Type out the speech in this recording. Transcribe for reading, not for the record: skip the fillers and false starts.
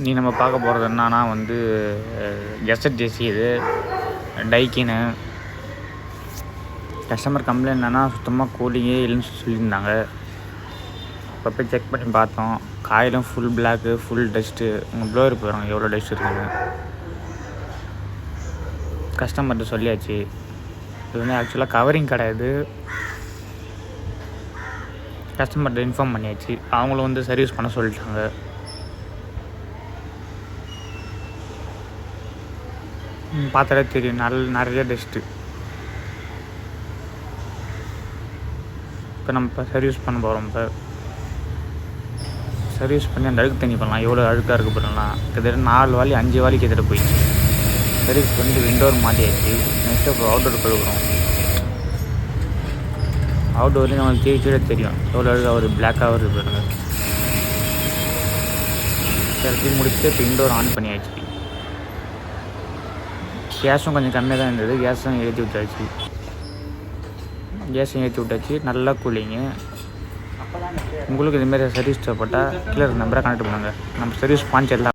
நீ நம்ம பார்க்க போகிறது என்னன்னா வந்து எஸ்எஸ்டிசி இது டைக்கின்னு. கஸ்டமர் கம்ப்ளைண்ட் என்னென்னா சுத்தமாக கூலிங்கே இல்லைன்னு சொல்லியிருந்தாங்க. இப்போ போய் செக் பண்ணி பார்த்தோம். காயிலும் ஃபுல் பிளாக்கு, ஃபுல் டஸ்ட்டு. உங்கள் ப்ளோவர் போயிடும் எவ்வளோ டஸ்ட் இருக்குன்னு. கஸ்டமர்கிட்ட சொல்லியாச்சு. இது வந்து ஆக்சுவலாக கவரிங் கிடையாது. கஸ்டமர்கிட்ட இன்ஃபார்ம் பண்ணியாச்சு. அவங்களும் வந்து சர்வீஸ் பண்ண சொல்லிட்டாங்க. பார்த்தாலே தெரியும் நிறைய டஸ்ட்டு. இப்போ நம்ம சர்வீஸ் பண்ண போகிறோம். இப்போ சர்வீஸ் பண்ணி அந்த அழுக்கு தண்ணி பண்ணலாம். எவ்வளோ அழுக்காக இருக்குது பண்ணலாம். கிட்டத்தட்ட 4 வாலி 5 வாலி கிட்டத்தட்ட போயிடுச்சு. சர்வீஸ் பண்ணிட்டு விண்டோர் மாட்டியாச்சு. நெக்ஸ்ட்டு இப்போ அவுட்டோர் கழுவுறோம். அவுட்டோர்லேயும் நம்மளுக்கு கீழே தெரியும் எவ்வளோ அழுக்காக ஒரு பிளாக்காக வருது பாருங்க. சரி முடிச்சுட்டு இப்போ இன்டோர் ஆன் பண்ணியாச்சு. கேஸும் கொஞ்சம் கம்மியாக தான் இருந்தது. கேஸும் ஏற்றி விட்டாச்சு. நல்லா கூலிங்கு. உங்களுக்கு இதுமாரி சர்வீஸ் தேவைப்பட்டால் கீழே நம்பரை கனெக்ட் பண்ணுங்கள். நம்ம சர்வீஸ் பாயிண்ட்ஸ் எல்லாம்